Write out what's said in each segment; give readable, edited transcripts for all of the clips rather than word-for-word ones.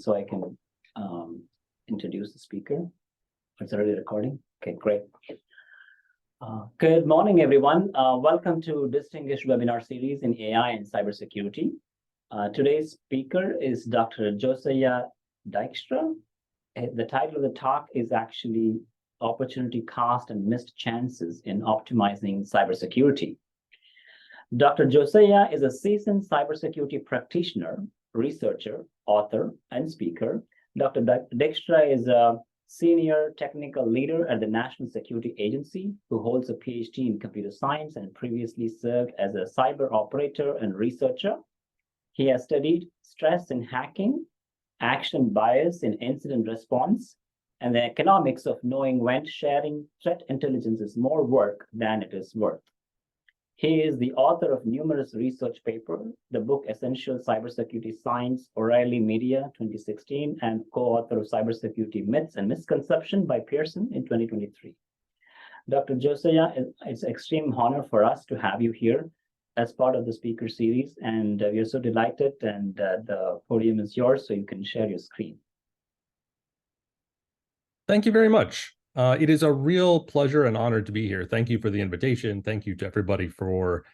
so I can introduce the speaker. It's already recording. Okay, great. Good morning, everyone. Welcome to distinguished webinar series in AI and cybersecurity. Today's speaker is Dr. Josiah Dykstra. The title of the talk is actually Opportunity Cost and Missed Chances in Optimizing Cybersecurity. Dr. Josiah is a seasoned cybersecurity practitioner, researcher, author, and speaker. Dr. Dykstra is a senior technical leader at the National Security Agency who holds a Ph.D. in computer science and previously served as a cyber operator and researcher. He has studied stress in hacking, action bias in incident response, and the economics of knowing when sharing threat intelligence is more work than it is worth. He is the author of numerous research papers, the book Essential Cybersecurity Science, O'Reilly Media, 2016, and co-author of Cybersecurity Myths and Misconceptions by Pearson in 2023. Dr. Josiah, it's an extreme honor for us to have you here as part of the speaker series, and we are so delighted, and the podium is yours, so you can share your screen. Thank you very much. It is a real pleasure and honor to be here. Thank you for the invitation. Thank you to everybody for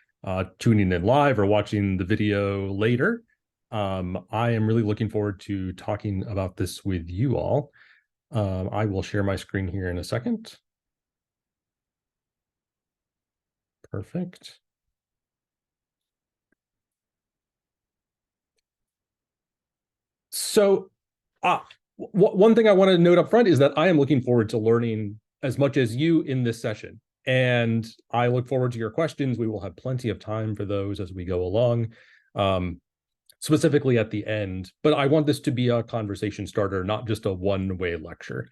tuning in live or watching the video later. I am really looking forward to talking about this with you all. I will share my screen here in a second. Perfect. So, one thing I want to note up front is that I am looking forward to learning as much as you in this session. And I look forward to your questions. We will have plenty of time for those as we go along, specifically at the end. But I want this to be a conversation starter, not just a one-way lecture.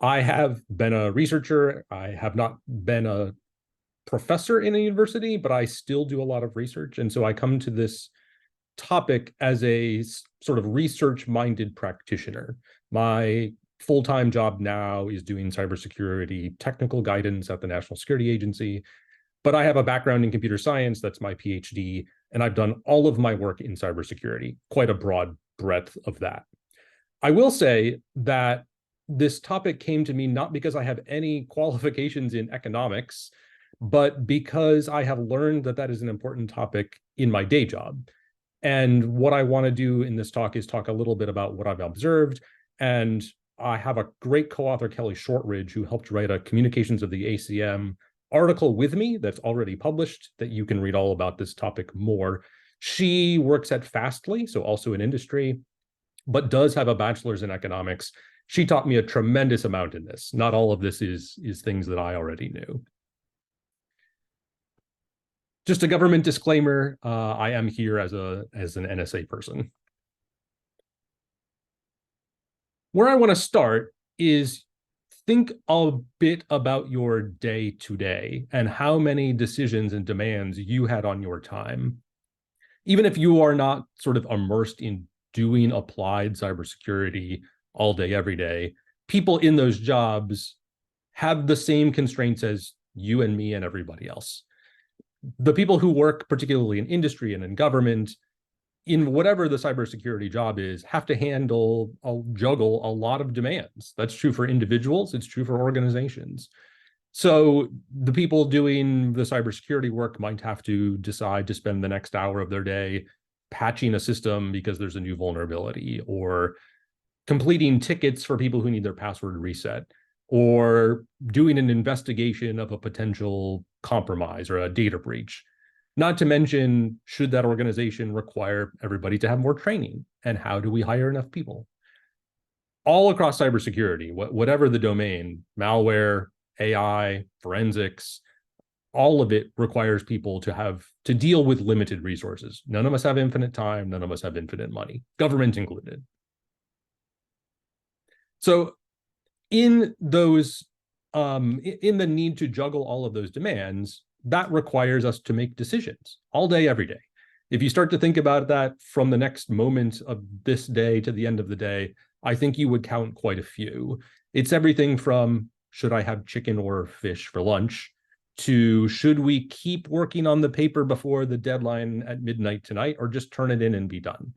I have been a researcher. I have not been a professor in a university, but I still do a lot of research. And so I come to this topic as a sort of research-minded practitioner. My full-time job now is doing cybersecurity technical guidance at the National Security Agency, but I have a background in computer science. That's my Ph.D., and I've done all of my work in cybersecurity, quite a broad breadth of that. I will say that this topic came to me not because I have any qualifications in economics, but because I have learned that that is an important topic in my day job. And what I want to do in this talk is talk a little bit about what I've observed. And I have a great co-author, Kelly Shortridge, who helped write a Communications of the ACM article with me that's already published that you can read all about this topic more. She works at Fastly, so also in industry, but does have a bachelor's in economics. She taught me a tremendous amount in this. Not all of this is things that I already knew. Just a government disclaimer, I am here as an NSA person. Where I want to start is think a bit about your day to day and how many decisions and demands you had on your time. Even if you are not sort of immersed in doing applied cybersecurity all day, every day, people in those jobs have the same constraints as you and me and everybody else. The people who work particularly in industry and in government, in whatever the cybersecurity job is, have to juggle a lot of demands. That's true for individuals. It's true for organizations. So the people doing the cybersecurity work might have to decide to spend the next hour of their day patching a system because there's a new vulnerability, or completing tickets for people who need their password reset, or doing an investigation of a potential compromise or a data breach. Not to mention, should that organization require everybody to have more training? And how do we hire enough people? All across cybersecurity, whatever the domain, malware, AI, forensics, all of it requires people to deal with limited resources. None of us have infinite time. None of us have infinite money, government included. So in those, in the need to juggle all of those demands, that requires us to make decisions all day, every day. If you start to think about that from the next moment of this day to the end of the day, I think you would count quite a few. It's everything from, should I have chicken or fish for lunch, to should we keep working on the paper before the deadline at midnight tonight, or just turn it in and be done?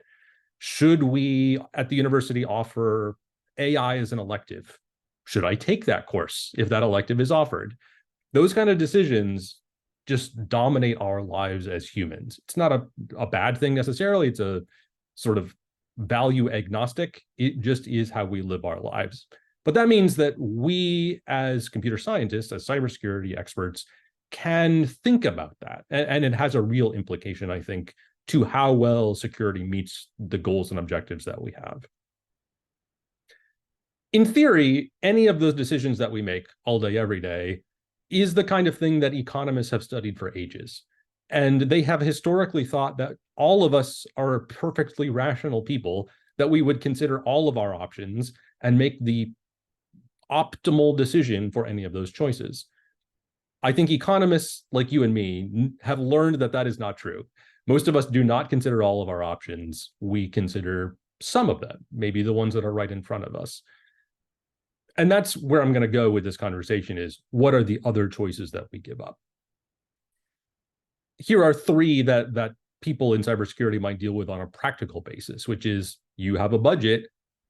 Should we at the university offer AI as an elective? Should I take that course if that elective is offered? Those kind of decisions just dominate our lives as humans. It's not a bad thing necessarily. It's a sort of value agnostic. It just is how we live our lives. But that means that we as computer scientists, as cybersecurity experts, can think about that. And it has a real implication, I think, to how well security meets the goals and objectives that we have. In theory, any of those decisions that we make all day, every day, is the kind of thing that economists have studied for ages. And they have historically thought that all of us are perfectly rational people, that we would consider all of our options and make the optimal decision for any of those choices. I think economists like you and me have learned that that is not true. Most of us do not consider all of our options. We consider some of them, maybe the ones that are right in front of us. And that's where I'm going to go with this conversation is, what are the other choices that we give up? Here are three that people in cybersecurity might deal with on a practical basis, which is, you have a budget.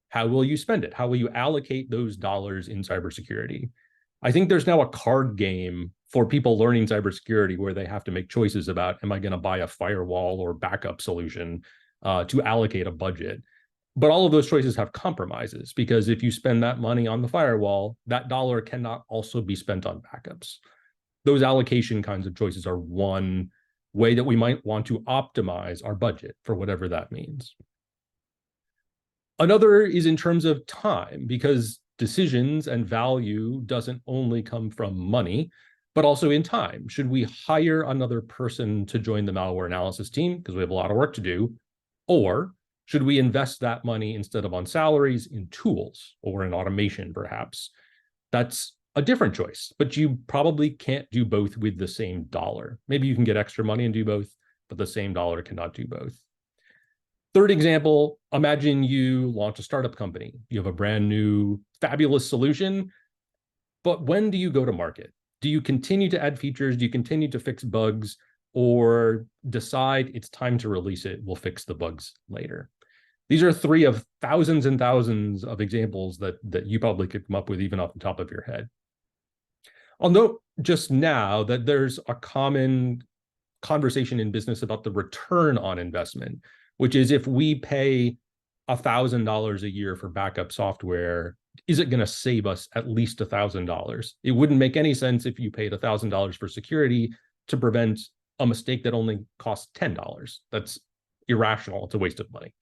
How will you spend it? How will you allocate those dollars in cybersecurity? I think there's now a card game for people learning cybersecurity where they have to make choices about, am I going to buy a firewall or backup solution to allocate a budget? But all of those choices have compromises, because if you spend that money on the firewall, that dollar cannot also be spent on backups. Those allocation kinds of choices are one way that we might want to optimize our budget for whatever that means. Another is in terms of time, because decisions and value doesn't only come from money, but also in time. Should we hire another person to join the malware analysis team because we have a lot of work to do? Or should we invest that money instead of on salaries in tools or in automation, perhaps? That's a different choice, but you probably can't do both with the same dollar. Maybe you can get extra money and do both, but the same dollar cannot do both. Third example, imagine you launch a startup company. You have a brand new, fabulous solution, but when do you go to market? Do you continue to add features? Do you continue to fix bugs? Or decide it's time to release it, we'll fix the bugs later? These are three of thousands and thousands of examples that you probably could come up with even off the top of your head. I'll note just now that there's a common conversation in business about the return on investment, which is, if we pay $1,000 a year for backup software, is it going to save us at least $1,000? It wouldn't make any sense if you paid $1,000 for security to prevent a mistake that only costs $10. That's irrational. It's a waste of money.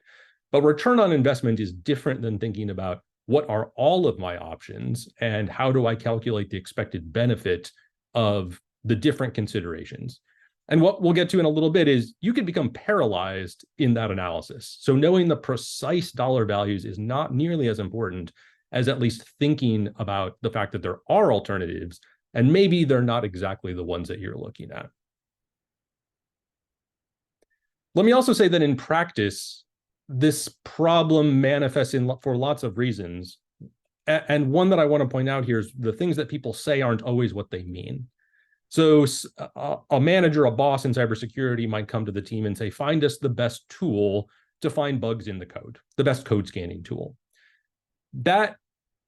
But return on investment is different than thinking about, what are all of my options and how do I calculate the expected benefit of the different considerations? And what we'll get to in a little bit is, you can become paralyzed in that analysis. So knowing the precise dollar values is not nearly as important as at least thinking about the fact that there are alternatives, and maybe they're not exactly the ones that you're looking at. Let me also say that in practice, this problem manifests for lots of reasons. And one that I want to point out here is, the things that people say aren't always what they mean. So a manager, a boss in cybersecurity might come to the team and say, find us the best tool to find bugs in the code, the best code scanning tool. That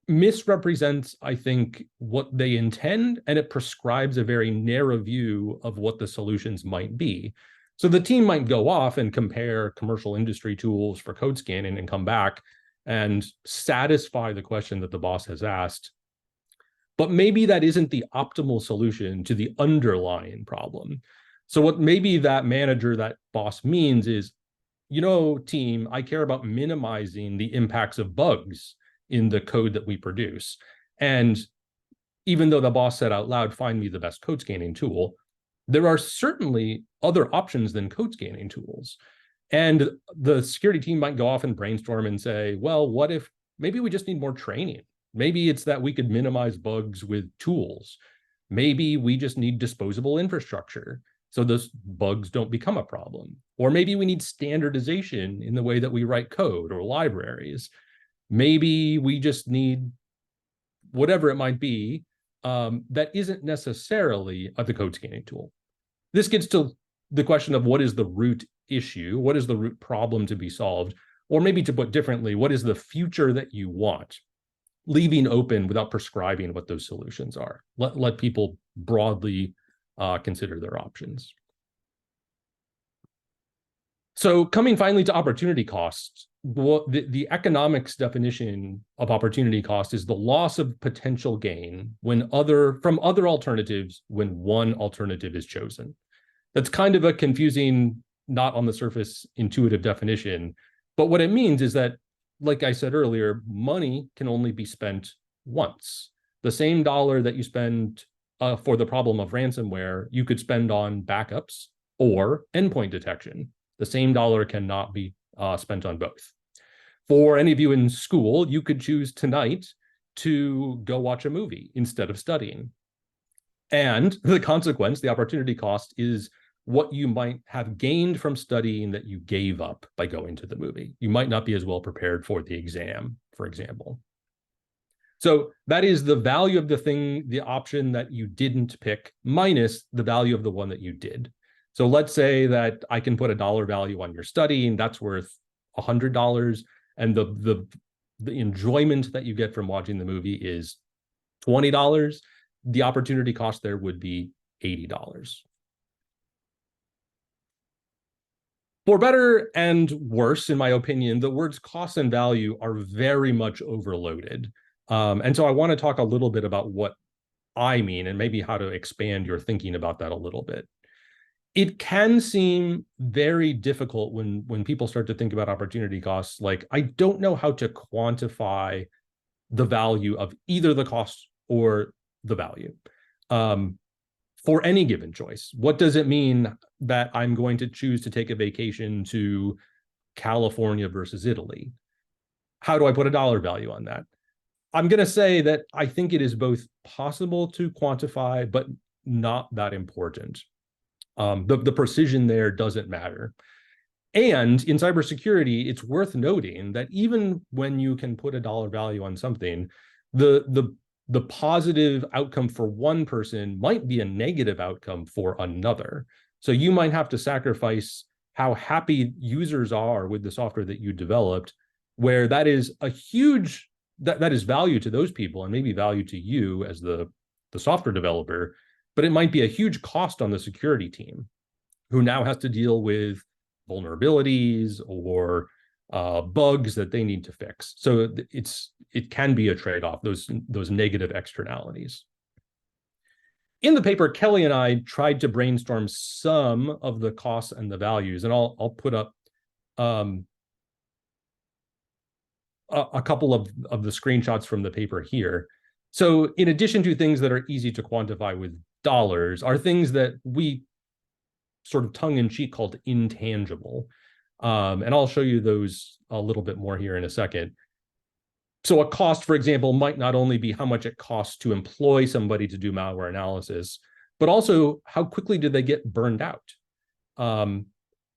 misrepresents, I think, what they intend, and it prescribes a very narrow view of what the solutions might be. So the team might go off and compare commercial industry tools for code scanning and come back and satisfy the question that the boss has asked. But maybe that isn't the optimal solution to the underlying problem. So what maybe that manager, that boss means is, team, I care about minimizing the impacts of bugs in the code that we produce. And even though the boss said out loud, find me the best code scanning tool, there are certainly other options than code scanning tools. And the security team might go off and brainstorm and say, well, what if maybe we just need more training? Maybe it's that we could minimize bugs with tools. Maybe we just need disposable infrastructure so those bugs don't become a problem. Or maybe we need standardization in the way that we write code or libraries. Maybe we just need whatever it might be that isn't necessarily the code scanning tool. This gets to the question of, what is the root issue? What is the root problem to be solved? Or maybe to put differently, what is the future that you want? Leaving open without prescribing what those solutions are. Let people broadly consider their options. So coming finally to opportunity costs, the economics definition of opportunity cost is the loss of potential gain from other alternatives when one alternative is chosen. That's kind of a confusing, not on the surface intuitive definition, but what it means is that, like I said earlier, money can only be spent once. The same dollar that you spend for the problem of ransomware, you could spend on backups or endpoint detection. The same dollar cannot be spent on both. For any of you in school, you could choose tonight to go watch a movie instead of studying. And the consequence, the opportunity cost, is what you might have gained from studying that you gave up by going to the movie. You might not be as well prepared for the exam, for example. So that is the value of the thing, the option that you didn't pick, minus the value of the one that you did. So let's say that I can put a dollar value on your studying, that's worth $100, and the enjoyment that you get from watching the movie is $20. The opportunity cost there would be $80. For better and worse, in my opinion, the words cost and value are very much overloaded. And so I want to talk a little bit about what I mean and maybe how to expand your thinking about that a little bit. It can seem very difficult when people start to think about opportunity costs, like, I don't know how to quantify the value of either the cost or the value. For any given choice. What does it mean that I'm going to choose to take a vacation to California versus Italy? How do I put a dollar value on that? I'm going to say that I think it is both possible to quantify, but not that important. The precision there doesn't matter. And in cybersecurity, it's worth noting that even when you can put a dollar value on something, the positive outcome for one person might be a negative outcome for another. So you might have to sacrifice how happy users are with the software that you developed, where that is a huge, that is value to those people and maybe value to you as the software developer, but it might be a huge cost on the security team who now has to deal with vulnerabilities or bugs that they need to fix. So it can be a trade-off, those negative externalities. In the paper, Kelly and I tried to brainstorm some of the costs and the values, and I'll put up a couple of the screenshots from the paper here. So in addition to things that are easy to quantify with dollars, are things that we sort of tongue-in-cheek called intangible. And I'll show you those a little bit more here in a second. So a cost, for example, might not only be how much it costs to employ somebody to do malware analysis, but also how quickly do they get burned out?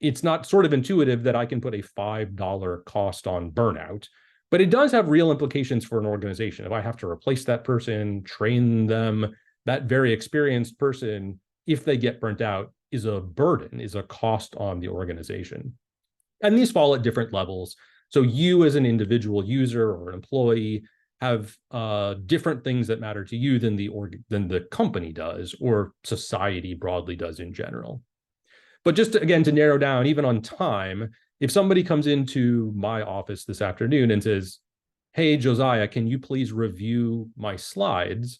It's not sort of intuitive that I can put a $5 cost on burnout, but it does have real implications for an organization. If I have to replace that person, train them, that very experienced person, if they get burnt out, is a burden, is a cost on the organization. And these fall at different levels. So you as an individual user or an employee have different things that matter to you than the company does, or society broadly does in general. But just again, to narrow down, even on time, if somebody comes into my office this afternoon and says, "Hey, Josiah, can you please review my slides?"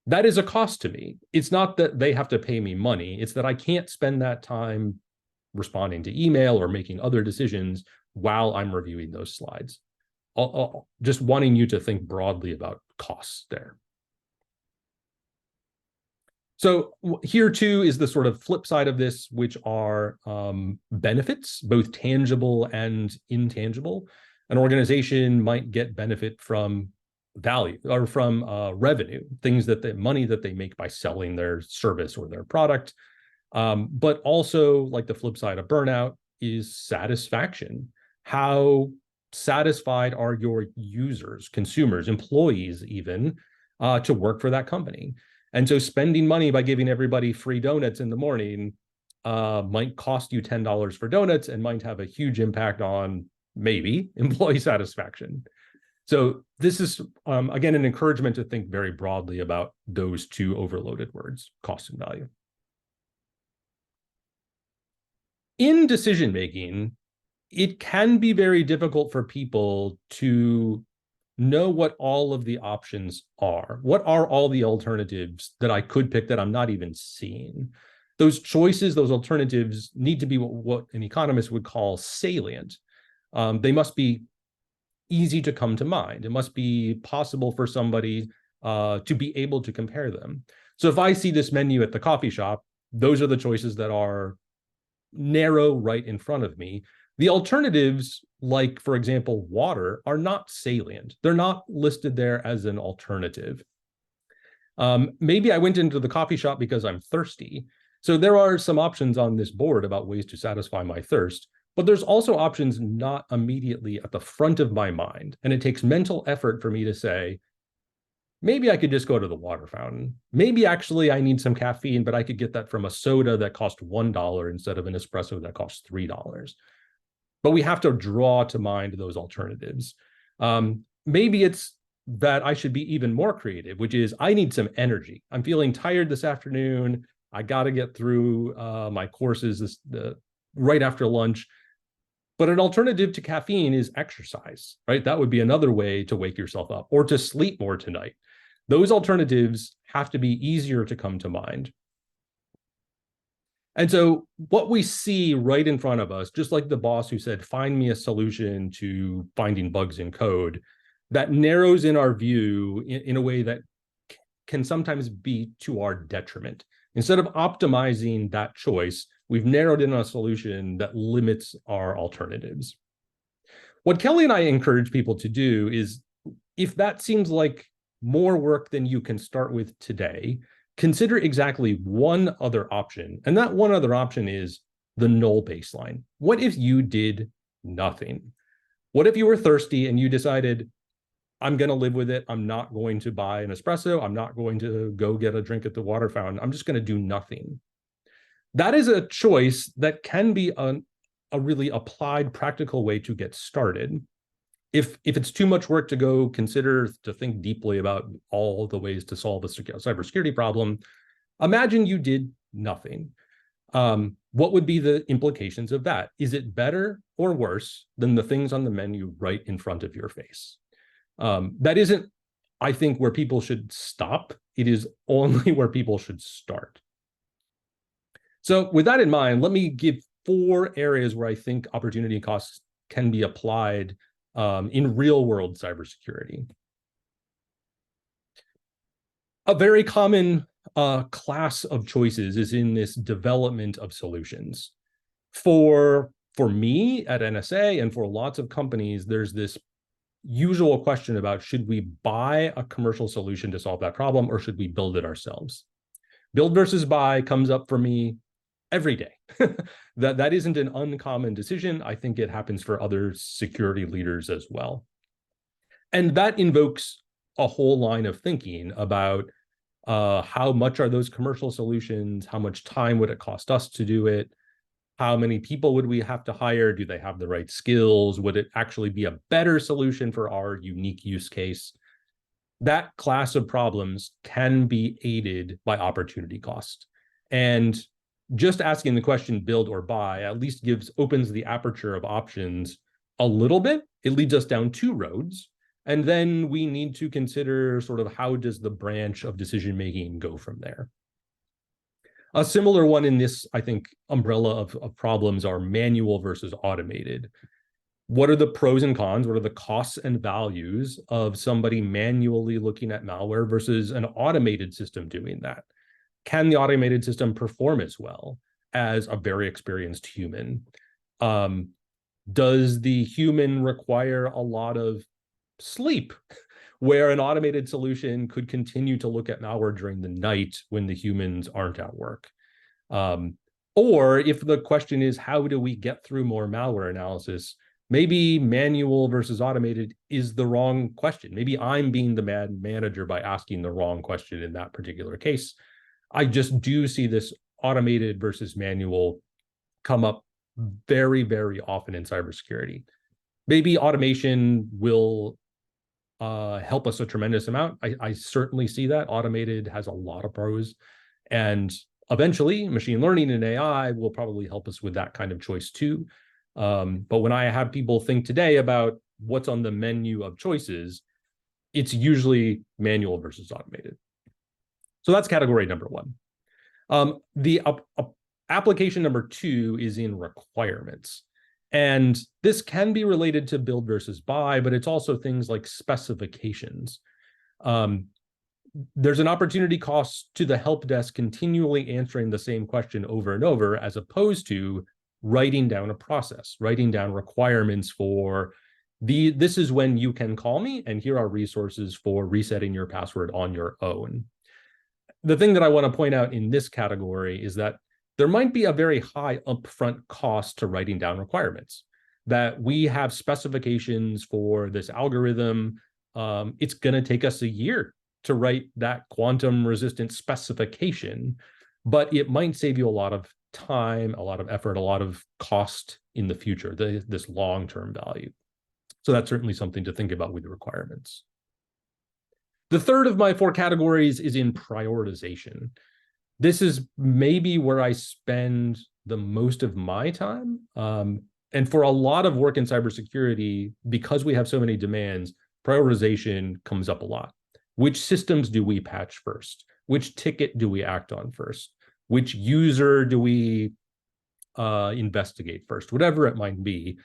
That is a cost to me. It's not that they have to pay me money. It's that I can't spend that time responding to email or making other decisions while I'm reviewing those slides. Just wanting you to think broadly about costs there. So here too is the sort of flip side of this, which are benefits, both tangible and intangible. An organization might get benefit from value or from revenue, things that money that they make by selling their service or their product. But also, like the flip side of burnout is satisfaction. How satisfied are your users, consumers, employees even, to work for that company? And so spending money by giving everybody free donuts in the morning might cost you $10 for donuts and might have a huge impact on maybe employee satisfaction. So this is, again, an encouragement to think very broadly about those two overloaded words, cost and value. In decision-making, it can be very difficult for people to know what all of the options are. What are all the alternatives that I could pick that I'm not even seeing? Those choices, those alternatives need to be what an economist would call salient. They must be easy to come to mind. It must be possible for somebody to be able to compare them. So if I see this menu at the coffee shop, those are the choices that are narrow right in front of me. The alternatives, like, for example, water, are not salient. They're not listed there as an alternative. Maybe I went into the coffee shop because I'm thirsty. So there are some options on this board about ways to satisfy my thirst, but there's also options not immediately at the front of my mind. And it takes mental effort for me to say, maybe I could just go to the water fountain. Maybe actually I need some caffeine, but I could get that from a soda that cost $1 instead of an espresso that costs $3. But we have to draw to mind those alternatives. Maybe it's that I should be even more creative, which is I need some energy. I'm feeling tired this afternoon. I got to get through my courses right after lunch. But an alternative to caffeine is exercise, right? That would be another way to wake yourself up, or to sleep more tonight. Those alternatives have to be easier to come to mind. And so what we see right in front of us, just like the boss who said, find me a solution to finding bugs in code, that narrows in our view in a way that can sometimes be to our detriment. Instead of optimizing that choice, we've narrowed in a solution that limits our alternatives. What Kelly and I encourage people to do is, if that seems like more work than you can start with today, consider exactly one other option. And that one other option is the null baseline. What if you did nothing? What if you were thirsty and you decided, I'm going to live with it. I'm not going to buy an espresso. I'm not going to go get a drink at the water fountain. I'm just going to do nothing. That is a choice that can be a really applied, practical way to get started. If it's too much work to go consider to think deeply about all the ways to solve a cybersecurity problem, imagine you did nothing. What would be the implications of that? Is it better or worse than the things on the menu right in front of your face? That isn't, I think, where people should stop. It is only where people should start. So with that in mind, let me give 4 areas where I think opportunity costs can be applied in real-world cybersecurity. A very common class of choices is in this development of solutions. For me at NSA and for lots of companies, there's this usual question about, should we buy a commercial solution to solve that problem, or should we build it ourselves? Build versus buy comes up for me every day. that isn't an uncommon decision. I think it happens for other security leaders as well. And that invokes a whole line of thinking about how much are those commercial solutions? How much time would it cost us to do it? How many people would we have to hire? Do they have the right skills? Would it actually be a better solution for our unique use case? That class of problems can be aided by opportunity cost. And just asking the question, build or buy, at least opens the aperture of options a little bit. It leads us down 2 roads. And then we need to consider sort of, how does the branch of decision-making go from there? A similar one in this, I think, umbrella of problems are manual versus automated. What are the pros and cons? What are the costs and values of somebody manually looking at malware versus an automated system doing that? Can the automated system perform as well as a very experienced human? Does the human require a lot of sleep, where an automated solution could continue to look at malware during the night when the humans aren't at work? Or if the question is, how do we get through more malware analysis, maybe manual versus automated is the wrong question. Maybe I'm being the bad manager by asking the wrong question in that particular case. I just do see this automated versus manual come up very, very often in cybersecurity. Maybe automation will help us a tremendous amount. I certainly see that. Automated has a lot of pros. And eventually, machine learning and AI will probably help us with that kind of choice too. But when I have people think today about what's on the menu of choices, it's usually manual versus automated. So that's category number one. The application number two is in requirements. And this can be related to build versus buy, but it's also things like specifications. There's an opportunity cost to the help desk continually answering the same question over and over, as opposed to writing down a process, writing down requirements for this is when you can call me, and here are resources for resetting your password on your own. The thing that I want to point out in this category is that there might be a very high upfront cost to writing down requirements, that we have specifications for this algorithm. It's going to take us a year to write that quantum resistant specification, but it might save you a lot of time, a lot of effort, a lot of cost in the future, this long-term value. So that's certainly something to think about with the requirements. The third of my four categories is in prioritization. This is maybe where I spend the most of my time. And for a lot of work in cybersecurity, because we have so many demands, prioritization comes up a lot. Which systems do we patch first? Which ticket do we act on first? Which user do we investigate first? Whatever it might be.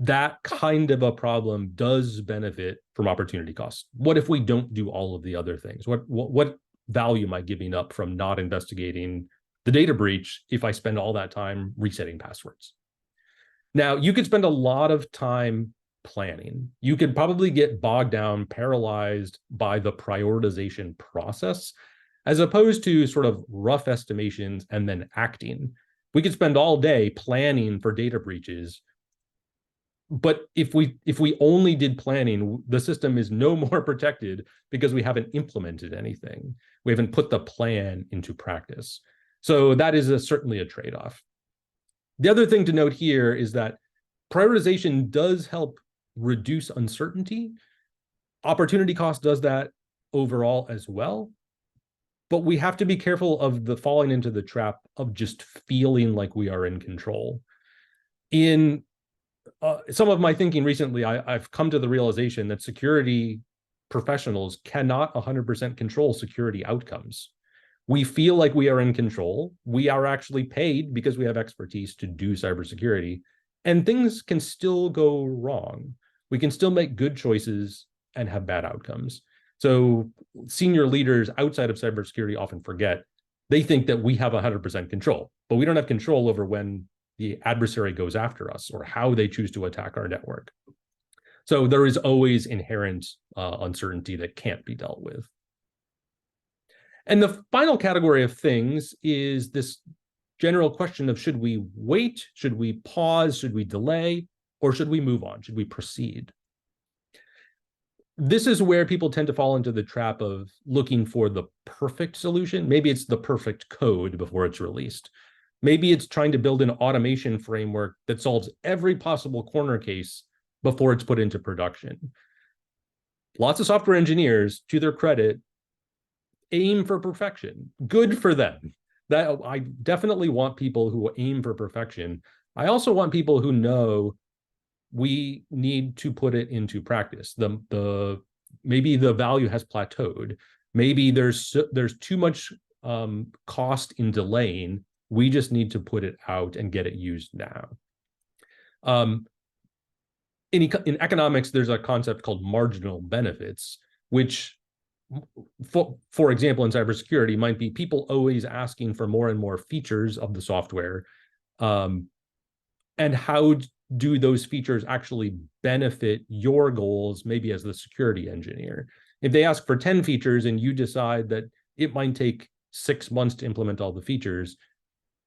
That kind of a problem does benefit from opportunity costs. What if we don't do all of the other things? What value am I giving up from not investigating the data breach if I spend all that time resetting passwords? Now, you could spend a lot of time planning. You could probably get bogged down, paralyzed by the prioritization process, as opposed to sort of rough estimations and then acting. We could spend all day planning for data breaches, but if we only did planning, the system is no more protected because we haven't implemented anything. We haven't put the plan into practice. So that is certainly a trade-off. The other thing to note here is that prioritization does help reduce uncertainty. Opportunity cost does that overall as well. But we have to be careful of the falling into the trap of just feeling like we are in control. In some of my thinking recently, I've come to the realization that security professionals cannot 100% control security outcomes. We feel like we are in control. We are actually paid because we have expertise to do cybersecurity, and things can still go wrong. We can still make good choices and have bad outcomes. So senior leaders outside of cybersecurity often forget. They think that we have 100% control, but we don't have control over when the adversary goes after us or how they choose to attack our network. So there is always inherent uncertainty that can't be dealt with. And the final category of things is this general question of, should we wait? Should we pause? Should we delay? Or should we move on? Should we proceed? This is where people tend to fall into the trap of looking for the perfect solution. Maybe it's the perfect code before it's released. Maybe it's trying to build an automation framework that solves every possible corner case before it's put into production. Lots of software engineers, to their credit, aim for perfection. Good for them. That I definitely want people who aim for perfection. I also want people who know we need to put it into practice. Maybe the value has plateaued. Maybe there's too much cost in delaying. We just need to put it out and get it used now. In economics, there's a concept called marginal benefits, which, for example, in cybersecurity, might be people always asking for more and more features of the software. And how do those features actually benefit your goals, maybe as the security engineer? If they ask for 10 features and you decide that it might take 6 months to implement all the features,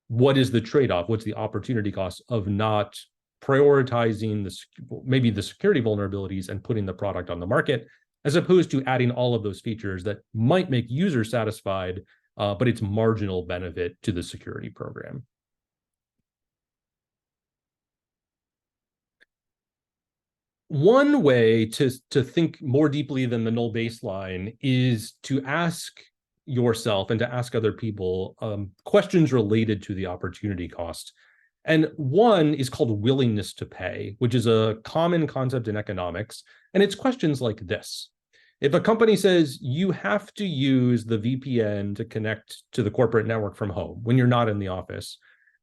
what is the trade-off? What's the opportunity cost of not prioritizing maybe the security vulnerabilities and putting the product on the market, as opposed to adding all of those features that might make users satisfied, but it's marginal benefit to the security program? One way to think more deeply than the null baseline is to ask yourself and to ask other people questions related to the opportunity cost. And one is called willingness to pay, which is a common concept in economics. And it's questions like this. If a company says you have to use the VPN to connect to the corporate network from home when you're not in the office,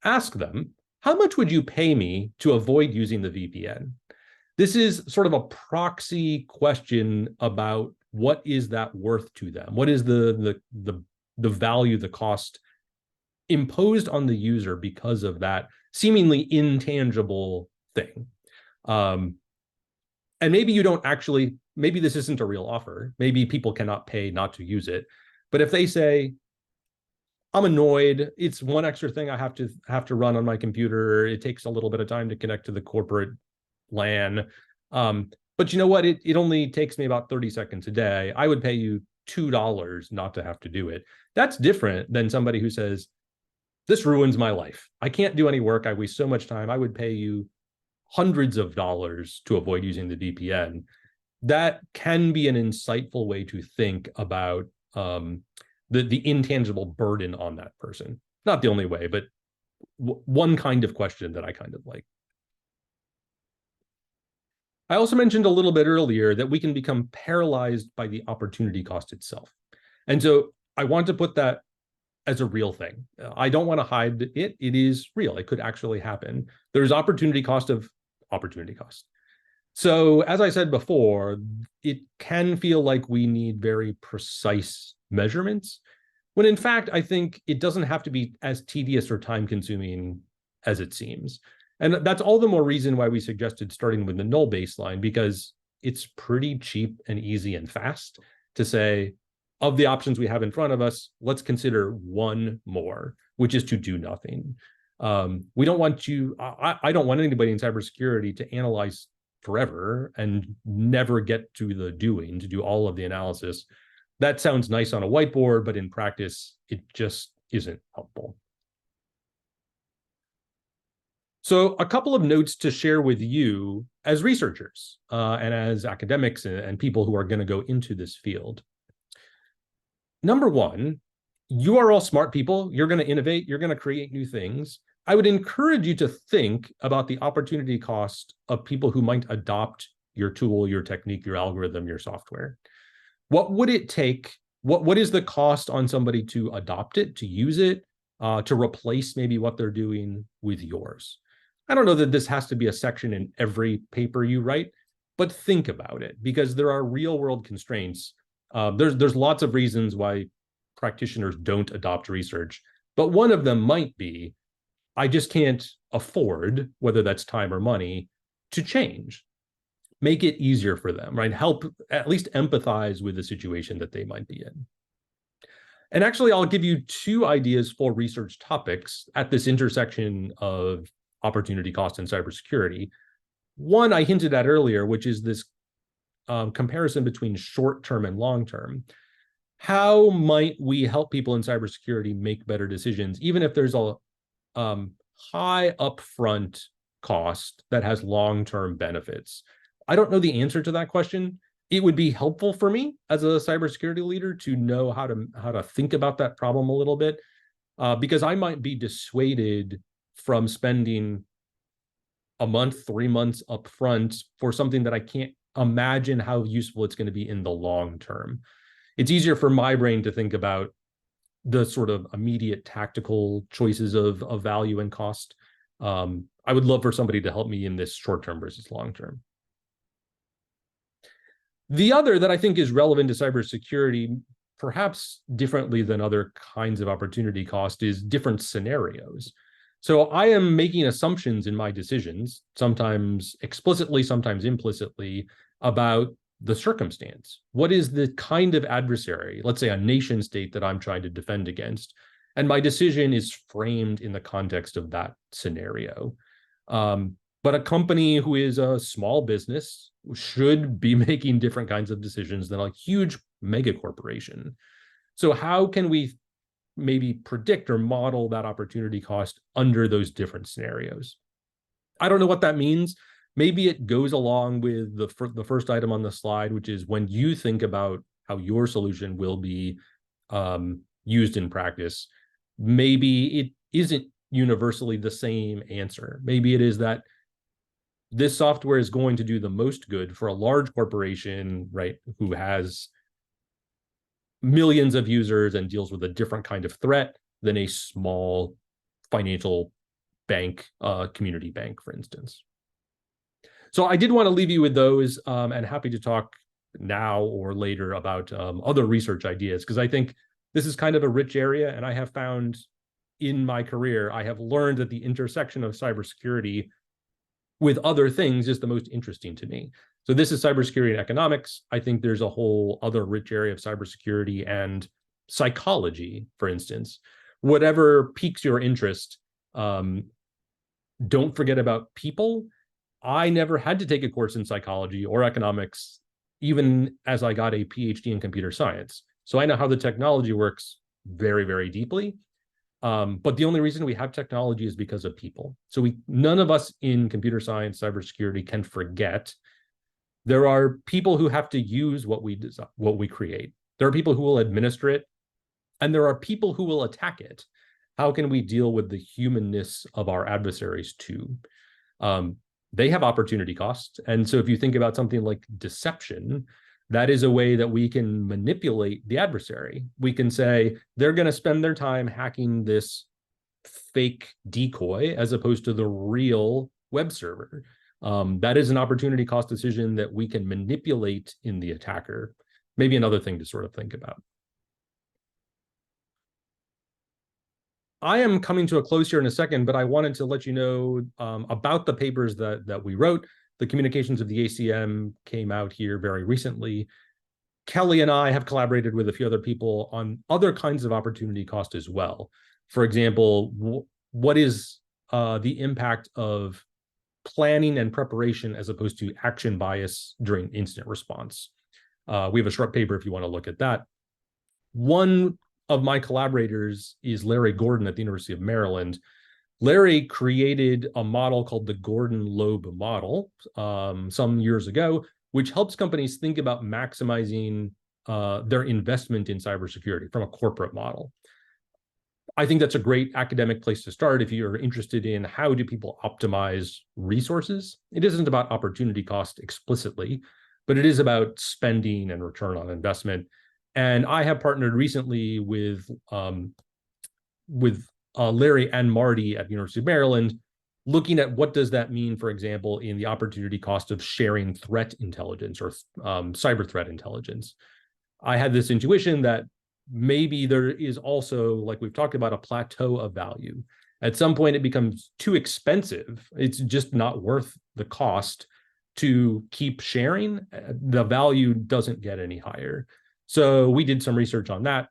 ask them, how much would you pay me to avoid using the VPN? This is sort of a proxy question about what is that worth to them? What is the value, the cost imposed on the user because of that seemingly intangible thing? And maybe you don't actually, maybe this isn't a real offer. Maybe people cannot pay not to use it. But if they say, I'm annoyed, it's one extra thing I have to run on my computer. It takes a little bit of time to connect to the corporate LAN. But you know what? It only takes me about 30 seconds a day. I would pay you $2 not to have to do it. That's different than somebody who says, this ruins my life. I can't do any work. I waste so much time. I would pay you hundreds of dollars to avoid using the VPN. That can be an insightful way to think about the intangible burden on that person. Not the only way, but one kind of question that I kind of like. I also mentioned a little bit earlier that we can become paralyzed by the opportunity cost itself. And so I want to put that as a real thing. I don't want to hide it. It is real. It could actually happen. There's opportunity cost of opportunity cost. So as I said before, it can feel like we need very precise measurements, when in fact, I think it doesn't have to be as tedious or time-consuming as it seems. And that's all the more reason why we suggested starting with the null baseline, because it's pretty cheap and easy and fast to say, of the options we have in front of us, let's consider one more, which is to do nothing. We don't want you, I don't want anybody in cybersecurity to analyze forever and never get to the doing, to do all of the analysis. That sounds nice on a whiteboard, but in practice, it just isn't helpful. So a couple of notes to share with you as researchers and as academics and people who are going to go into this field. Number one, you are all smart people. You're going to innovate. You're going to create new things. I would encourage you to think about the opportunity cost of people who might adopt your tool, your technique, your algorithm, your software. What would it take? What is the cost on somebody to adopt it, to use it, to replace maybe what they're doing with yours? I don't know that this has to be a section in every paper you write, but think about it, because there are real world constraints. There's lots of reasons why practitioners don't adopt research, but one of them might be, I just can't afford, whether that's time or money, to change. Make it easier for them, right? Help at least empathize with the situation that they might be in. And actually, I'll give you two ideas for research topics at this intersection of opportunity cost and cybersecurity. One I hinted at earlier, which is this comparison between short-term and long-term. How might we help people in cybersecurity make better decisions, even if there's a high upfront cost that has long-term benefits? I don't know the answer to that question. It would be helpful for me as a cybersecurity leader to know how to think about that problem a little bit, because I might be dissuaded from spending a month, 3 months upfront for something that I can't imagine how useful it's going to be in the long term. It's easier for my brain to think about the sort of immediate tactical choices of value and cost. I would love for somebody to help me in this short-term versus long-term. The other that I think is relevant to cybersecurity, perhaps differently than other kinds of opportunity cost, is different scenarios. So I am making assumptions in my decisions, sometimes explicitly, sometimes implicitly, about the circumstance. What is the kind of adversary, let's say a nation state, that I'm trying to defend against? And my decision is framed in the context of that scenario. But a company who is a small business should be making different kinds of decisions than a huge mega corporation. So how can we maybe predict or model that opportunity cost under those different scenarios? I don't know what that means, Maybe it goes along with the first item on the slide, which is when you think about how your solution will be used in practice, maybe it isn't universally the same answer. Maybe it is that this software is going to do the most good for a large corporation, right, who has millions of users and deals with a different kind of threat than a small financial bank, community bank, for instance. So I did want to leave you with those, and happy to talk now or later about other research ideas, because I think this is kind of a rich area, and I have found in my career, I have learned that the intersection of cybersecurity with other things is the most interesting to me. So this is cybersecurity and economics. I think there's a whole other rich area of cybersecurity and psychology, for instance. Whatever piques your interest, don't forget about people. I never had to take a course in psychology or economics, even as I got a PhD in computer science. So I know how the technology works very, very deeply. But the only reason we have technology is because of people. So none of us in computer science, cybersecurity can forget there are people who have to use what we create. There are people who will administer it, and there are people who will attack it. How can we deal with the humanness of our adversaries too? They have opportunity costs. And so if you think about something like deception, that is a way that we can manipulate the adversary. We can say they're going to spend their time hacking this fake decoy as opposed to the real web server. That is an opportunity cost decision that we can manipulate in the attacker. Maybe another thing to sort of think about. I am coming to a close here in a second, but I wanted to let you know about the papers that we wrote. The communications of the ACM came out here very recently. Kelly and I have collaborated with a few other people on other kinds of opportunity cost as well. For example, what is the impact of planning and preparation as opposed to action bias during incident response? We have a short paper if you want to look at that. One of my collaborators is Larry Gordon at the University of Maryland. Larry created a model called the Gordon-Loeb model some years ago, which helps companies think about maximizing their investment in cybersecurity from a corporate model. I think that's a great academic place to start if you're interested in how do people optimize resources. It isn't about opportunity cost explicitly, but it is about spending and return on investment. And I have partnered recently with Larry and Marty at the University of Maryland, looking at what does that mean, for example, in the opportunity cost of sharing threat intelligence or cyber threat intelligence. I had this intuition that maybe there is also, like we've talked about, a plateau of value. At some point, it becomes too expensive. It's just not worth the cost to keep sharing. The value doesn't get any higher. So we did some research on that,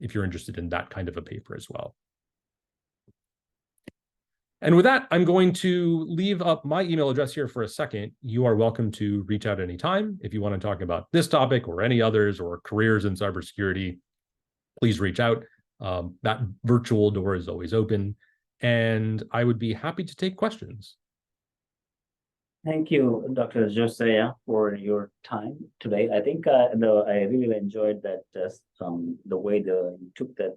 if you're interested in that kind of a paper as well. And with that, I'm going to leave up my email address here for a second. You are welcome to reach out anytime. If you want to talk about this topic or any others or careers in cybersecurity, please reach out. That virtual door is always open, and I would be happy to take questions. Thank you, Dr. Josiah, for your time today. I think I really enjoyed that the way you took that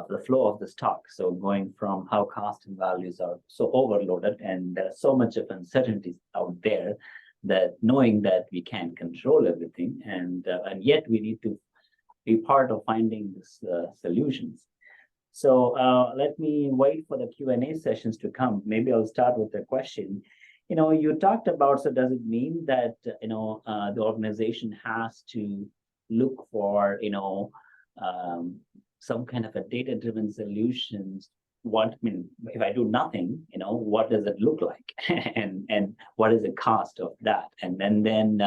the flow of this talk. So going from how cost and values are so overloaded, and there's so much of uncertainty out there, that knowing that we can't control everything, and yet we need to be part of finding these solutions. So let me wait for the Q&A sessions to come. Maybe I'll start with a question. You talked about, so does it mean that, the organization has to look for, some kind of a data-driven solutions? If I do nothing, what does it look like? and what is the cost of that? And then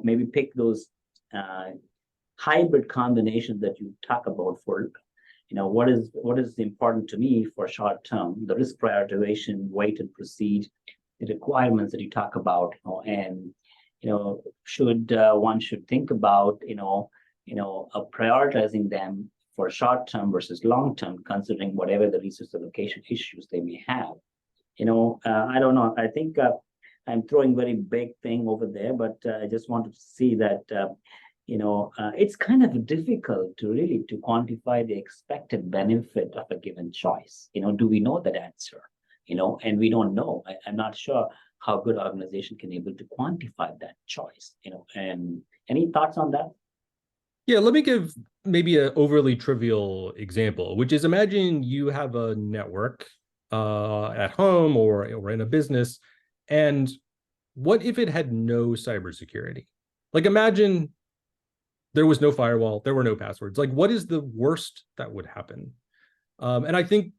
maybe pick those hybrid combinations that you talk about for, what is important to me for short term, the risk prioritization, wait and proceed, the requirements that you talk about, and one should think about prioritizing them for short term versus long term, considering whatever the resource allocation issues they may have. I don't know. I think I'm throwing very big thing over there, but I just wanted to see that, it's kind of difficult to quantify the expected benefit of a given choice. Do we know that answer? And we don't know. I'm not sure how good organization can able to quantify that choice, and any thoughts on that? Yeah, let me give maybe an overly trivial example, which is imagine you have a network at home or in a business, and what if it had no cybersecurity? Like imagine there was no firewall, there were no passwords. Like what is the worst that would happen? And I think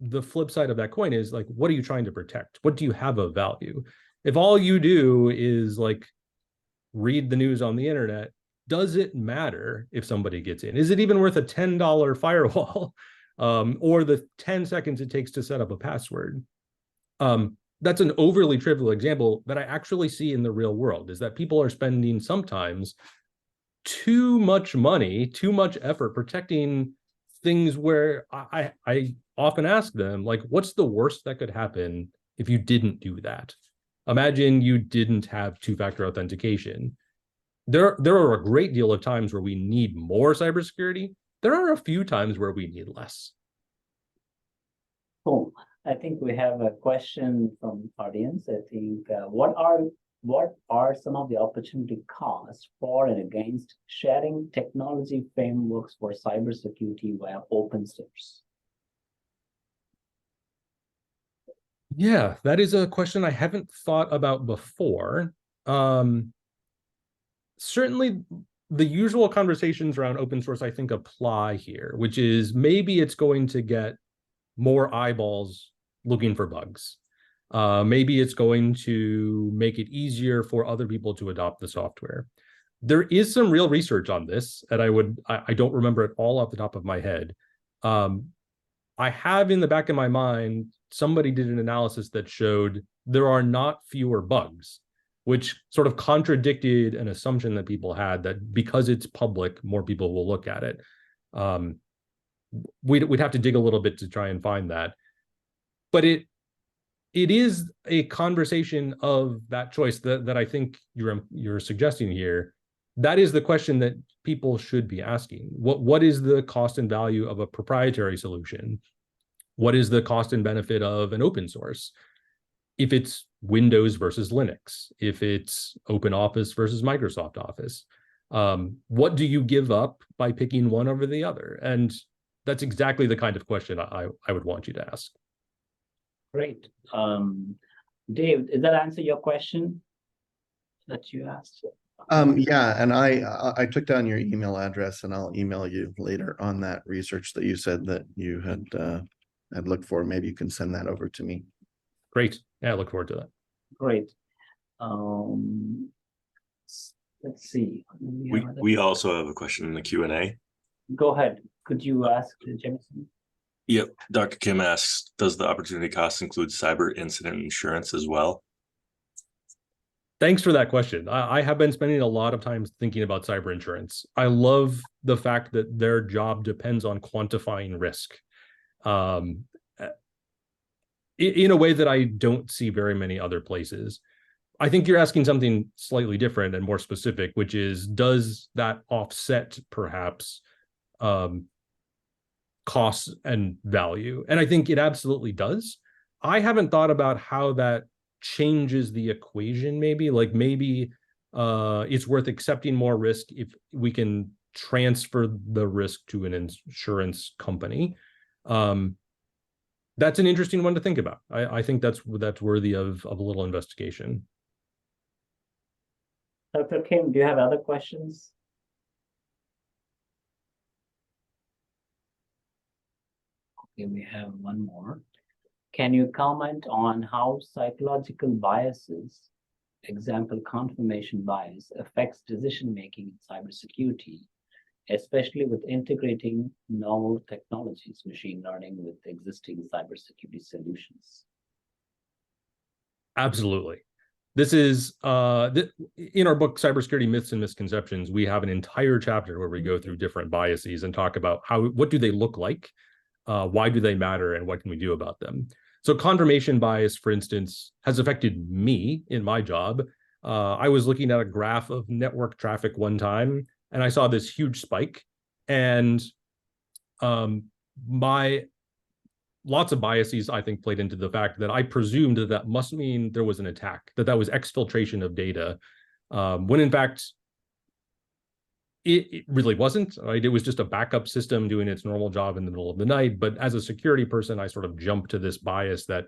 the flip side of that coin is like, what are you trying to protect? What do you have of value? If all you do is like read the news on the internet, does it matter if somebody gets in? Is it even worth a $10 firewall or the 10 seconds it takes to set up a password? That's an overly trivial example that I actually see in the real world, is that people are spending sometimes too much money, too much effort protecting things where I often ask them, like, what's the worst that could happen if you didn't do that? Imagine you didn't have two-factor authentication. There are a great deal of times where we need more cybersecurity. There are a few times where we need less. Cool. I think we have a question from audience. I think what are some of the opportunity costs for and against sharing technology frameworks for cybersecurity via open source? Yeah, that is a question I haven't thought about before. Certainly the usual conversations around open source, I think, apply here, which is maybe it's going to get more eyeballs looking for bugs. Maybe it's going to make it easier for other people to adopt the software. There is some real research on this, and I don't remember it all off the top of my head. I have in the back of my mind, somebody did an analysis that showed there are not fewer bugs, which sort of contradicted an assumption that people had that because it's public, more people will look at it. We'd have to dig a little bit to try and find that. But it is a conversation of that choice that I think you're suggesting here. That is the question that people should be asking. What is the cost and value of a proprietary solution? What is the cost and benefit of an open source? If it's Windows versus Linux, if it's Open Office versus Microsoft Office, what do you give up by picking one over the other? And that's exactly the kind of question I would want you to ask. Great. Dave, does that answer your question that you asked? Yeah, and I took down your email address, and I'll email you later on that research that you said that you had looked for. Maybe you can send that over to me. Great. Yeah, I look forward to that. Great. Let's see. We also have a question in the Q&A. Go ahead. Could you ask Jameson? Yep. Dr. Kim asks, does the opportunity cost include cyber incident insurance as well? Thanks for that question. I have been spending a lot of time thinking about cyber insurance. I love the fact that their job depends on quantifying risk in a way that I don't see very many other places. I think you're asking something slightly different and more specific, which is, does that offset perhaps costs and value? And I think it absolutely does. I haven't thought about how that changes the equation. Maybe it's worth accepting more risk if we can transfer the risk to an insurance company. That's an interesting one to think about. I think that's worthy of a little investigation. Dr. Kim, do you have other questions? Okay, we have one more. Can you comment on how psychological biases, example confirmation bias, affects decision-making in cybersecurity, especially with integrating novel technologies, machine learning, with existing cybersecurity solutions? Absolutely. This is in our book, Cybersecurity Myths and Misconceptions, we have an entire chapter where we go through different biases and talk about what do they look like, Why do they matter, and what can we do about them? So confirmation bias, for instance, has affected me in my job. I was looking at a graph of network traffic one time, and I saw this huge spike, and lots of biases, I think, played into the fact that I presumed that that must mean there was an attack, that that was exfiltration of data, when in fact, it really wasn't, right? It was just a backup system doing its normal job in the middle of the night. But as a security person, I sort of jumped to this bias that,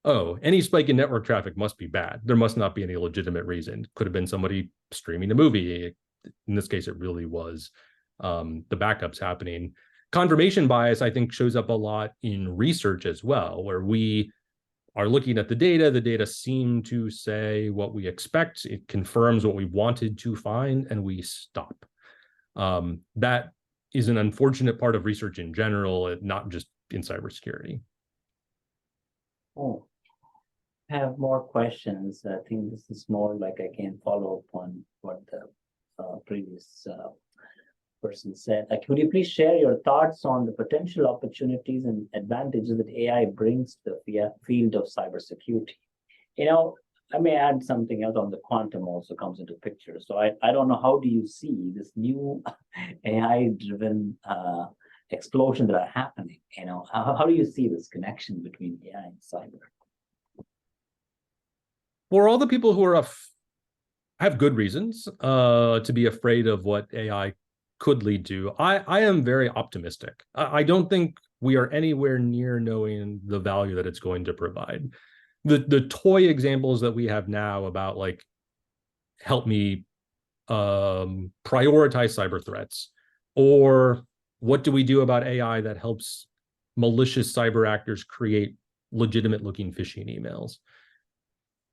oh, any spike in network traffic must be bad. There must not be any legitimate reason. Could have been somebody streaming a movie. In this case, it really was the backups happening. Confirmation bias, I think, shows up a lot in research as well, where we are looking at the data seem to say what we expect, it confirms what we wanted to find, and we stop. That is an unfortunate part of research in general, not just in cybersecurity. Oh, I have more questions. I think this is more like I can follow up on what the previous person said. Could you please share your thoughts on the potential opportunities and advantages that AI brings to the field of cybersecurity? I may add something else on the quantum also comes into picture. So I don't know, how do you see this new AI-driven explosion that are happening? How do you see this connection between AI and cyber? For all the people who are have good reasons to be afraid of what AI could lead to, I am very optimistic. I don't think we are anywhere near knowing the value that it's going to provide. The toy examples that we have now about, like, help me prioritize cyber threats, or what do we do about AI that helps malicious cyber actors create legitimate looking phishing emails?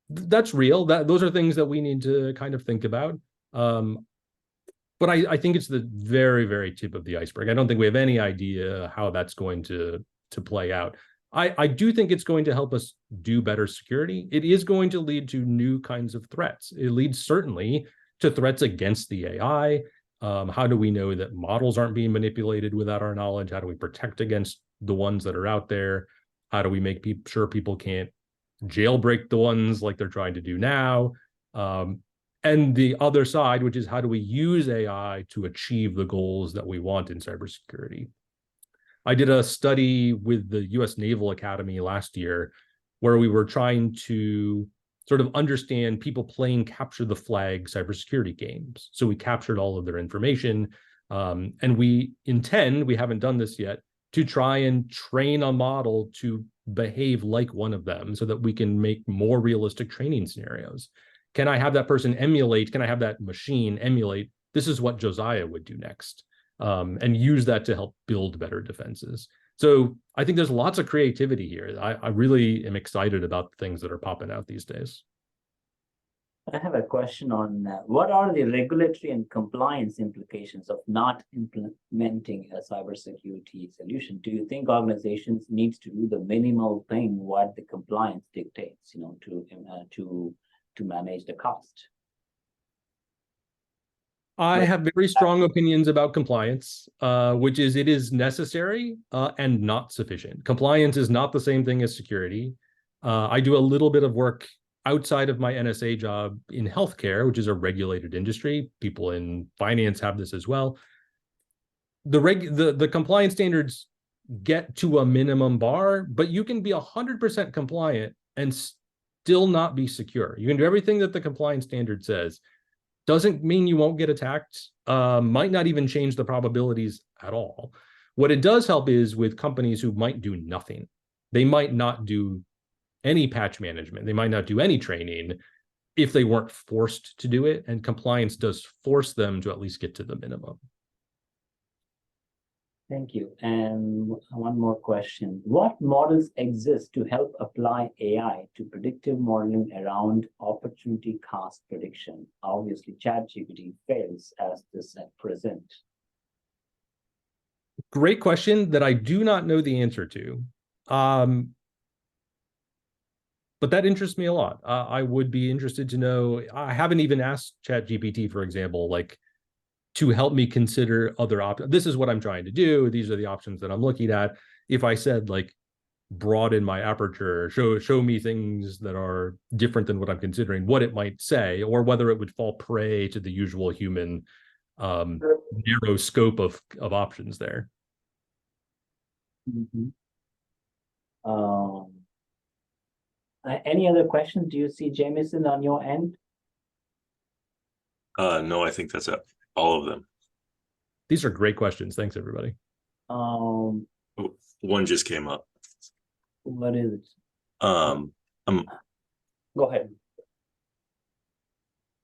That's real. Those are things that we need to kind of think about. But I think it's the very, very tip of the iceberg. I don't think we have any idea how that's going to play out. I do think it's going to help us do better security. It is going to lead to new kinds of threats. It leads certainly to threats against the AI. How do we know that models aren't being manipulated without our knowledge? How do we protect against the ones that are out there? How do we make sure people can't jailbreak the ones like they're trying to do now? And the other side, which is how do we use AI to achieve the goals that we want in cybersecurity? I did a study with the US Naval Academy last year where we were trying to sort of understand people playing capture the flag cybersecurity games. So we captured all of their information, and we haven't done this yet, to try and train a model to behave like one of them so that we can make more realistic training scenarios. Can I have that person emulate? Can I have that machine emulate? This is what Josiah would do next, and use that to help build better defenses. So I think there's lots of creativity here. I really am excited about the things that are popping out these days. I have a question on what are the regulatory and compliance implications of not implementing a cybersecurity solution? Do you think organizations need to do the minimal thing what the compliance dictates, to manage the cost? I have very strong opinions about compliance, which is it is necessary and not sufficient. Compliance is not the same thing as security. I do a little bit of work outside of my NSA job in healthcare, which is a regulated industry. People in finance have this as well. The compliance standards get to a minimum bar, but you can be 100% compliant and still not be secure. You can do everything that the compliance standard says. Doesn't mean you won't get attacked, might not even change the probabilities at all. What it does help is with companies who might do nothing. They might not do any patch management. They might not do any training if they weren't forced to do it, and compliance does force them to at least get to the minimum. Thank you. And one more question. What models exist to help apply AI to predictive modeling around opportunity cost prediction? Obviously, ChatGPT fails as this at present. Great question that I do not know the answer to. But that interests me a lot. I would be interested to know. I haven't even asked ChatGPT, for example, like, to help me consider other options. This is what I'm trying to do. These are the options that I'm looking at. If I said like, broaden my aperture, show me things that are different than what I'm considering, what it might say, or whether it would fall prey to the usual human narrow scope of options there. Any other questions? Do you see Jameson on your end? No, I think that's all of them. These are great questions. Thanks, everybody. Um, Oh, one just came up. what is it? Go ahead.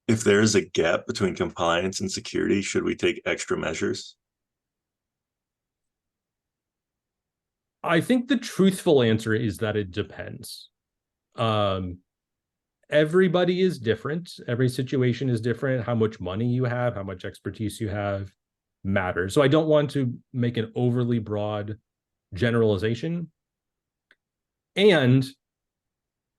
If there is a gap between compliance and security, should we take extra measures? I think the truthful answer is that it depends. Everybody is different. Every situation is different. How much money you have, how much expertise you have matters. So I don't want to make an overly broad generalization. And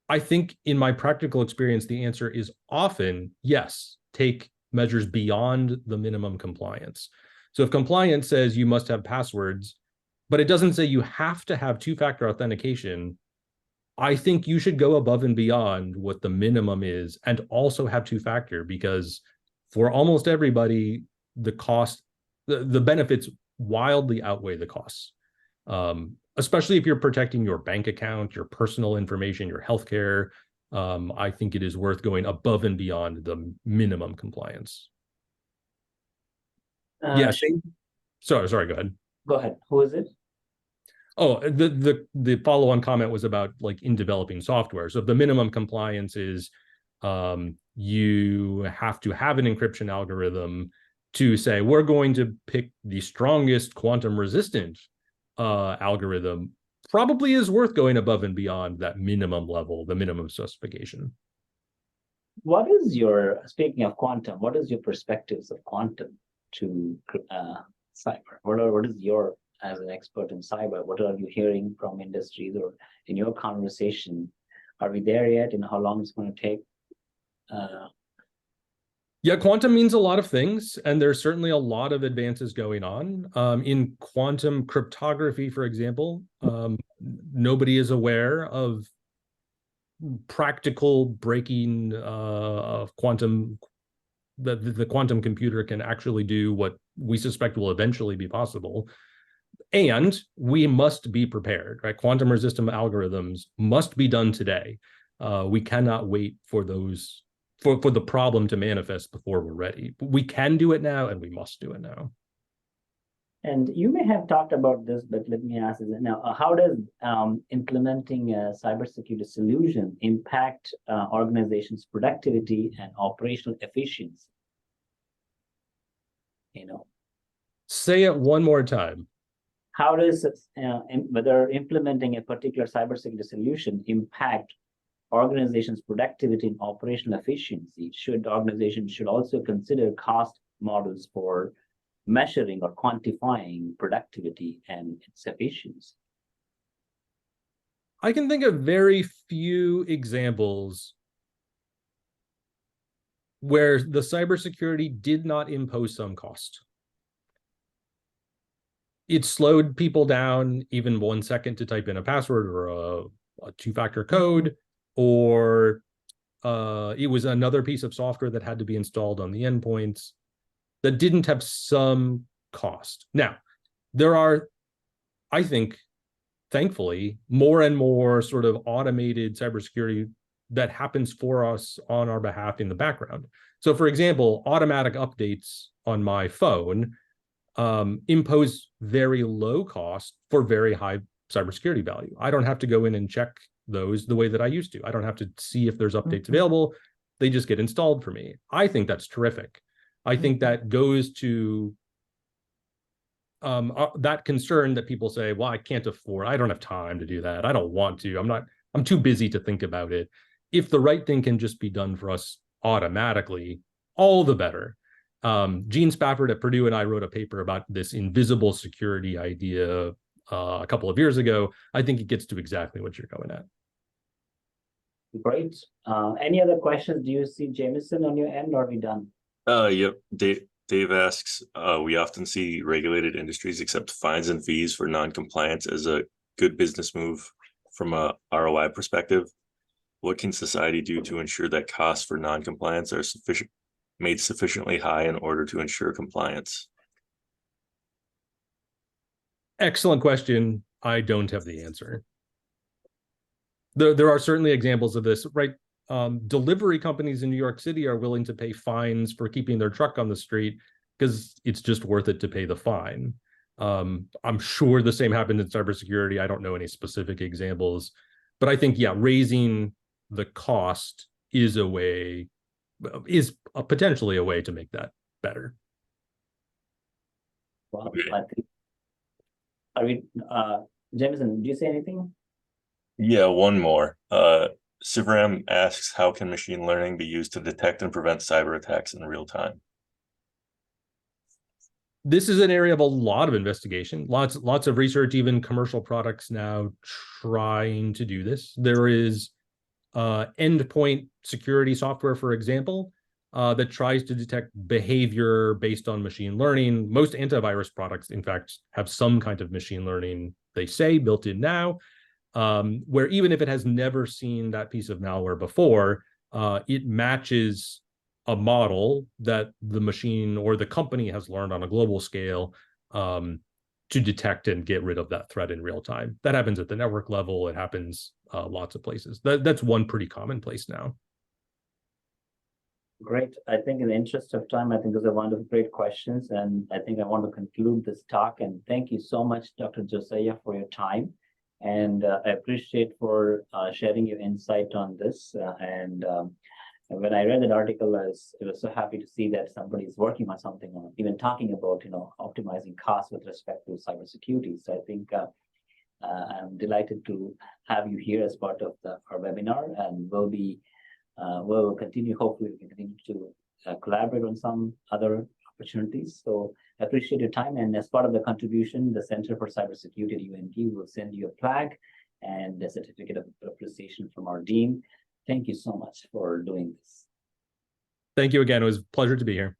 I think in my practical experience, the answer is often yes, take measures beyond the minimum compliance. So if compliance says you must have passwords, but it doesn't say you have to have two-factor authentication, I think you should go above and beyond what the minimum is and also have two-factor, because for almost everybody, the cost, the benefits wildly outweigh the costs. Especially if you're protecting your bank account, your personal information, your healthcare. I think it is worth going above and beyond the minimum compliance. Yes. Sorry, go ahead. Go ahead. Who is it? Oh, the follow-on comment was about like in developing software. So if the minimum compliance is you have to have an encryption algorithm to say we're going to pick the strongest quantum resistant algorithm, probably is worth going above and beyond that minimum level, the minimum specification. What is your, speaking of quantum, what is your perspectives of quantum to cyber? What is your, as an expert in cyber, what are you hearing from industries or in your conversation? Are we there yet, and how long it's going to take? Yeah, quantum means a lot of things, and there's certainly a lot of advances going on. In quantum cryptography, for example, nobody is aware of practical breaking of quantum, that the quantum computer can actually do what we suspect will eventually be possible. And we must be prepared, right? Quantum resistant algorithms must be done today. We cannot wait for those, for the problem to manifest before we're ready. We can do it now, and we must do it now. And you may have talked about this, but let me ask you now, how does implementing a cybersecurity solution impact organizations' productivity and operational efficiency? Say it one more time. How does whether implementing a particular cybersecurity solution impact organizations' productivity and operational efficiency? Organizations should also consider cost models for measuring or quantifying productivity and its efficiency? I can think of very few examples where the cybersecurity did not impose some cost. It slowed people down even 1 second to type in a password or a two-factor code, or it was another piece of software that had to be installed on the endpoints that didn't have some cost. Now, there are, I think, thankfully, more and more sort of automated cybersecurity that happens for us on our behalf in the background. So, for example, automatic updates on my phone impose very low cost for very high cybersecurity value. I don't have to go in and check those the way that I used to. I don't have to see if there's updates available. They just get installed for me. I think that's terrific. I think that goes to that concern that people say, well, I can't afford, I don't have time to do that. I don't want to, I'm too busy to think about it. If the right thing can just be done for us automatically, all the better. Gene Spafford at Purdue and I wrote a paper about this invisible security idea a couple of years ago. I think it gets to exactly what you're going at. Great. Any other questions? Do you see Jameson on your end, or are we done? Yep. Dave asks, we often see regulated industries accept fines and fees for non-compliance as a good business move from a ROI perspective. What can society do to ensure that costs for non-compliance are made sufficiently high in order to ensure compliance? Excellent question. I don't have the answer. There are certainly examples of this, right? Delivery companies in New York City are willing to pay fines for keeping their truck on the street because it's just worth it to pay the fine. I'm sure the same happened in cybersecurity. I don't know any specific examples, but I think, yeah, raising the cost is potentially a way to make that better. Well, I think, are we, Jameson, do you say anything? Yeah, one more. Sivram asks, how can machine learning be used to detect and prevent cyber attacks in real time? This is an area of a lot of investigation, lots of research, even commercial products now trying to do this. There is endpoint security software, for example, that tries to detect behavior based on machine learning. Most antivirus products, in fact, have some kind of machine learning, they say, built in now, where even if it has never seen that piece of malware before, it matches a model that the machine or the company has learned on a global scale to detect and get rid of that threat in real time. That happens at the network level. It happens lots of places. That's one pretty common place now. Great. I think in the interest of time, I think those are wonderful, great questions. And I think I want to conclude this talk. And thank you so much, Dr. Josiah, for your time. And I appreciate for sharing your insight on this. When I read that article, I was so happy to see that somebody is working on something, on even talking about, optimizing costs with respect to cybersecurity. So I think I'm delighted to have you here as part of our webinar, and we'll continue. Hopefully, we can continue to collaborate on some other opportunities. So I appreciate your time, and as part of the contribution, the Center for Cybersecurity at UNT will send you a plaque and a certificate of appreciation from our dean. Thank you so much for doing this. Thank you again. It was a pleasure to be here.